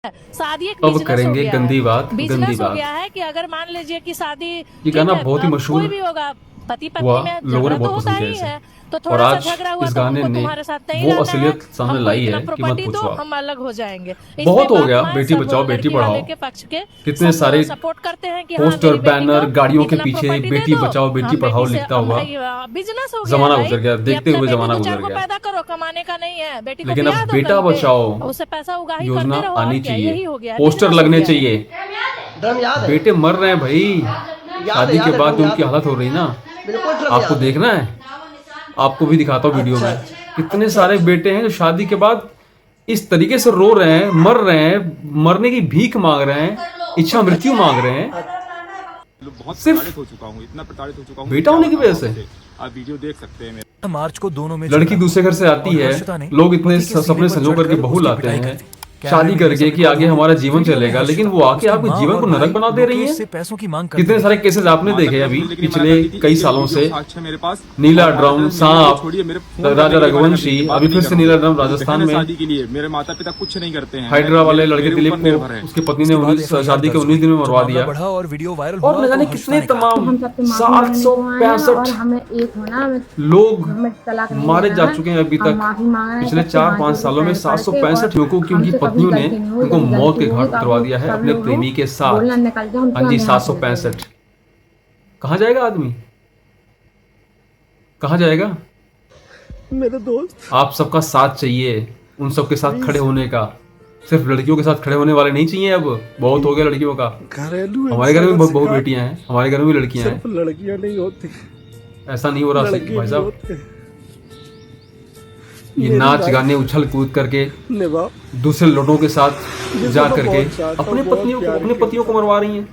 शादी एक अब बिजनेस हो करेंगे गया गंदी है। बात, गंदी बिजनेस हो बात। गया है कि अगर मान लीजिए कि शादी ये ठीक गाना है, बहुत ही अब मशहूर कोई भी होगा, पति हुआ, पत्नी में लोगों ने झगड़ा तो बहुत होता पसंद किया ही इसे। है। तो और थोड़ा सा आज झगड़ा हुआ इस तो गाने हमको ने तुम्हारे साथ नहीं वो रहना है, असलियत सामने हमको लाई इतना है कि मत प्रॉपर्टी दो, पूछो। हम अलग हो जाएंगे। बहुत इसमें हो गया, बाप माँ बेटी सब बचाओ बेटी लड़की पढ़ाओ, वाले के पक्ष के कितने सब सारे सपोर्ट करते हैं कि हाँ पोस्टर, मेरी बेटी बैनर, को गाड़ियों के इतना पीछे प्रॉपर्टी दे बेटी दो, बचाओ बेटी हम पढ़ाओ बेटी से लिखता हुआ भाई बिजनेस हो गया जमाना है गुजर गया, भाई, कि देखते अपने हुए बेटी जमाना दो चार गुजर को गया। पैदा करो, कमाने का नहीं है, बेटी को लेकिन ब्याह अब दो बेटा कहीं पे, बचाओ और उससे पैसा उगाही योजना करते रहो, और आनी क्या, यही चाहिए, हो गया है, पोस्टर बिजनेस हो लगने गया है। चाहिए। ड्रम याद है? बेटे मर रहे हैं भाई, शादी के बाद ड्रम उनकी याद हालत हो रही ना, बिल्कुल ड्रम आपको याद है। देखना है, आपको भी दिखाता हूँ वीडियो में। अच्छा, कितने अच्छा, सारे अच्छा। बेटे हैं जो शादी के बाद इस तरीके से रो रहे हैं, मर रहे हैं, मरने की भीख मांग रहे हैं, इच्छा मृत्यु मांग रहे हैं, बहुत सिर्फ प्रताड़ित हो चुका हूँ, इतना प्रताड़ित हो चुका हूँ। बेटा होने की वजह से। आप वीडियो देख सकते हैं मेरे। मार्च को दोनों में लड़की दूसरे घर से आती है, लोग इतने सपने संजो करके बहू लाते हैं शादी करके कि आगे हमारा जीवन चलेगा, लेकिन वो आके आपके जीवन को नरक बना दे रही है। पैसों की मांग कितने सारे केसेस आपने देखे अभी पिछले कई सालों से, मेरे पास नीला ड्रम, सांप, छोड़िए मेरे राजा रघुवंशी, अभी फिर से नीला ड्रम राजस्थान में, शादी के लिए मेरे माता पिता कुछ नहीं करते हैं। हाइड्रा वाले लड़के दिलीप को उसकी पत्नी ने शादी के 19 दिन में मरवा दिया। और वीडियो वायरल और न जाने कितने तमाम 765 लोग मारे जा चुके हैं अभी तक। पिछले 4-5 सालों में 765 लोगों की उनकी पत्नियों ने उनको मौत के घाट उतरवा दिया है अपने प्रेमी के साथ। हाँ जी, 765। कहाँ जाएगा आदमी, कहाँ जाएगा? मेरे दोस्त, आप सबका साथ चाहिए, उन सबके साथ खड़े होने का। सिर्फ लड़कियों के साथ खड़े होने वाले नहीं चाहिए, अब बहुत हो गया लड़कियों का। घरेलू हमारे घर में बहुत बेटियां हैं, हमारे घर में भी लड़कियां हैं। लड़कियां नहीं होती, ऐसा नहीं हो रहा लड़के भाई साहब। होते। ये नाच गाने उछल कूद करके दूसरे लोगों के साथ जा करके अपने पतियों को मरवा रही हैं,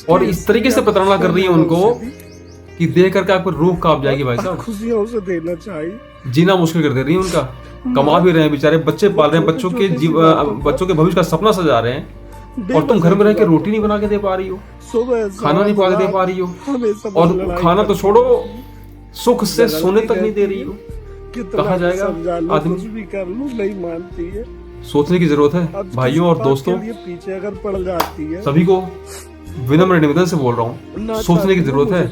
और इस तरीके से प्रताड़ना कर रही है उनको कि देख करके आपको रूह कांप जाएगी भाई साहब। खुशियों से देना चाहिए, जीना मुश्किल कर दे रही है उनका। कमा भी रहे हैं बेचारे, बच्चे पाल रहे हैं, बच्चों के भविष्य का सपना सजा रहे हैं, और तुम घर में रह के रोटी नहीं बना के दे पा रही हो, खाना नहीं पका के दे पा रही हो, और खाना तो छोड़ो, सुख से सोने तक नहीं दे रही हो। कहा जाएगा आदमी? भी कर लूं, नहीं मानती है। सोचने की जरूरत है भाइयों और दोस्तों, पीछे अगर पड़ जाती है, सभी को विनम्र निवेदन से बोल रहा हूँ, सोचने की जरूरत है।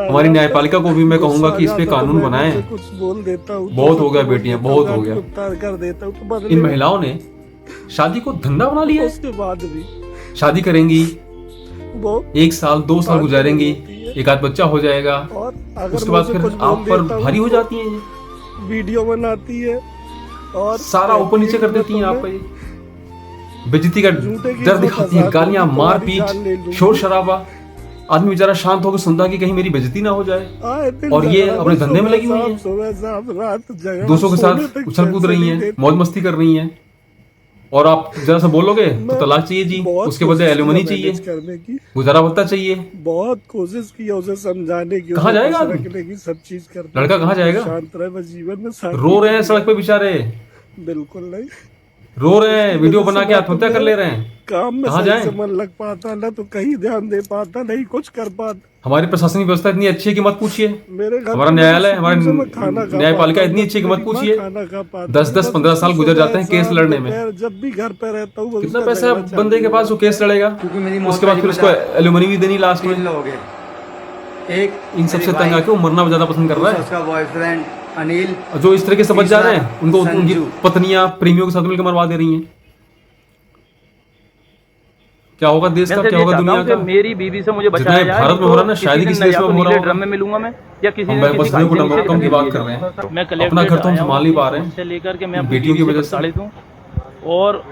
हमारी न्यायपालिका को भी मैं कहूंगा कि इस पे कानून बनाएं। कुछ बोल देता हूँ, बहुत हो गया बेटियां, बहुत हो गया। कर देता हूँ। इन महिलाओं ने शादी को धंधा बना लिया है। उसके बाद भी शादी करेंगी, वो 1 साल 2 साल गुजारेंगी, एक आध बच्चा हो जाएगा, और अगर उसके बाद मुझे फिर कुछ आप बोल पर देता हूँ भारी हो तो जाती हैं, वीडियो बनाती है और सारा ऊपर नीचे कर देती हैं आपका। ये बेइज्जती का डर दिखाती है, गालियां, मारपीट, शोर शराबा। आदमी बेचारा शांत होकर सुनता कि कहीं मेरी बेइज्जती ना हो जाए, और ये अपने धंधे में लगी हुई है, दूसरों के साथ उछल कूद रही हैं, मौज मस्ती कर रही हैं। और आप जरा सा बोलोगे तो तलाक चाहिए जी, उसके बदले एलिमनी चाहिए, करने की गुजारा भत्ता चाहिए। बहुत कोशिश की उसे समझाने की, कहाँ जाएगा आदमी? रखने की, सब चीज करने लड़का कहाँ जाएगा? शांत रहे, बस जीवन में शांति। रो रहे हैं सड़क पे बेचारे, बिल्कुल नहीं, रो रहे हैं, वीडियो बना के आत्महत्या कर ले रहे हैं। काम में कहाँ सही जाएं? से मन लग पाता ना, तो कहीं ध्यान दे पाता, नहीं कुछ कर पाता। हमारी प्रशासनिक व्यवस्था इतनी अच्छी है कि मत पूछिए, मेरे घर हमारा पे न्यायालय, मैं हमारी खाना खा न्यायपालिका पाता इतनी हूँ, अच्छी है कि मत मेरी माँ पूछिए। खाना खा पाती है। 10-15 साल गुजर जाते हैं केस लड़ने में। जब भी घर पे रहता हूँ, कितना पैसा है बंदे के पास जो केस लड़ेगा, उसके बाद फिर उसको एल्यूमनी भी देनी लास्ट में। एक इन सबसे तंग आके वो मरना ज्यादा पसंद कर रहा है। उसका बॉयफ्रेंड अनिल, जो इस तरीके से बच जा रहे हैं, उनको उनकी संजू। पत्नियां प्रेमियों के साथ मिलकर मरवा दे रही हैं। क्या होगा देश का, क्या होगा दुनिया का? मेरी बीवी से मुझे बचाया जाए। भारत में हो रहा है ना, शायद किसी देश में हो रहा ड्रम में मिलूंगा मैं, या किसी हम बस कुटुंबकम की बात कर रहे हैं। मैं अपना घर तो हम संभाल नहीं पा रहे हैं, से लेकर के मैं बेटियों की वजह से। प्रताड़ित हूं, और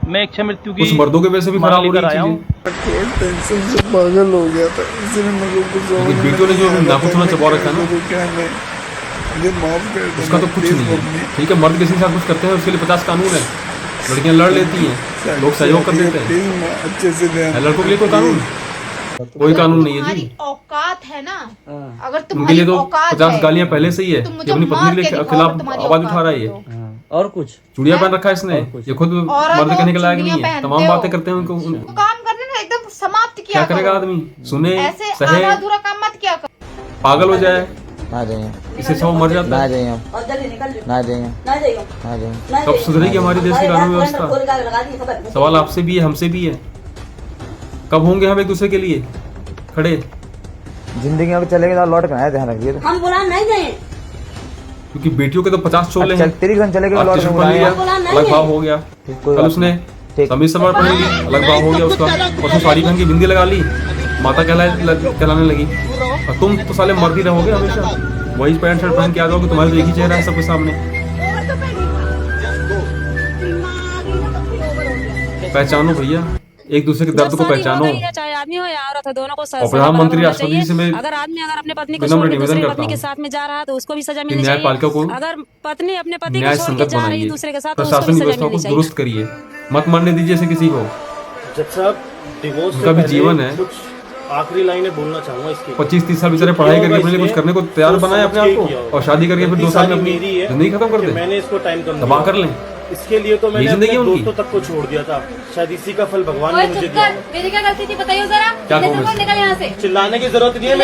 मैं इच्छा मृत्यु की कुछ मर्दों की वजह से भी खराब हो रही है। टेंशन से पागल हो गया था, इसलिए मुझे कुछ और लेकिन बेटियों ने जो नाखून चबा रखा है ना, उसका तो कुछ नहीं है। ठीक है, मर्द किसी के साथ कुछ करते हैं उसके लिए 50 कानून है, लड़कियां लड़ लेती हैं, लोग सहयोग कर देते हैं, अच्छे से लड़कों के लिए कोई कानून, कोई कानून नहीं है जी। औकात है ना, अगर उनके तुम्हारी लिए तो औकात 50 है, गालियां पहले से ही है, तुम ये मुझे अपनी पत्नी मार के के दिखाओ खिलाफ तुम्हारी आवाज औकात उठा रहा है। ये तो। और कुछ चूड़िया पहन रखा है इसने, ये खुद मर्द कहने के लायक नहीं है, चूड़ियां तमाम पहनते बातें हो। करते हैं उनको। तो काम करने ना एकदम समाप्त किया क्या करेगा करो। आदमी, सुने ऐसे सहे, आधा अधूरा काम मत किया करो। पागल हो जाए। आ जाए। इससे अच्छा वो मर जाता ना है। जाइए ना जाइए ना जाइए कब सुधरेगी हमारी देश की कानून व्यवस्था? सवाल आपसे भी है, हमसे भी है। कब होंगे हम एक दूसरे के लिए खड़े? जिंदगी में चलेगी तो लौट कर आए, ध्यान रखिए। हम बुला नहीं गए, क्योंकि बेटियों के तो 50 चोले हैं। तेरी गन चलेगी तो लौट आतिश कर पढ़ लिया, बुलाएंगे। अलग भाव हो गया। कोई कल बात उसने ठीक। समीर सवार पढ़ ली, अलग भाव हो गया उसका। परसों साड़ी पहन के बिंदी लगा ली, माता कहलाने लगी। और तुम तो साले मर्द ही रहोगे हमेशा, वही पैंट शर्ट पहन के आ जाओगे। तुम्हारे तो एक ही चेहरा है सबके सामने। पहचानो भैया, एक दूसरे के दर्द को पहचानो। चाहे आदमी हो या औरत हो, दोनों को और प्रधानमंत्री राष्ट्रपति जी से मैं अगर आदमी अगर अपने पत्नी को विनम्र छोड़ के निवेदन दूसरी करता पत्नी हूं के साथ में जा रहा है तो उसको भी सजा कि मिलनी चाहिए। न्यायपालिका को अगर पत्नी अपने पति को न्याय छोड़ के संगत जा रही है बनाइए, दूसरे के साथ तो उसको प्रशासन भी सजा व्यवस्था को मिलनी चाहिए। दुरुस्त करिए, मत मारने दीजिए ऐसे किसी को। जज साहब, डिवोर्स उनका भी जीवन है। कुछ आखिरी लाइनें बोलना चाहूंगा इसके। 25-30 साल बेचारे पढ़ाई करके अपने लिए कुछ करने को तैयार बनाए अपने आप को, और शादी करके फिर 2 साल में अपनी जिंदगी खत्म कर दे, मैंने इसको टाइम कम तबाह कर लें। इसके लिए तो मैंने जिंदगी अपने उनकी। दोस्तों तक को छोड़ दिया था। शायद इसी का फल भगवान ने मुझे दिया। मेरी क्या गलती थी बताइए जरा। क्या कहूं मैं? निकल यहाँ से। चिल्लाने की जरूरत नहीं है।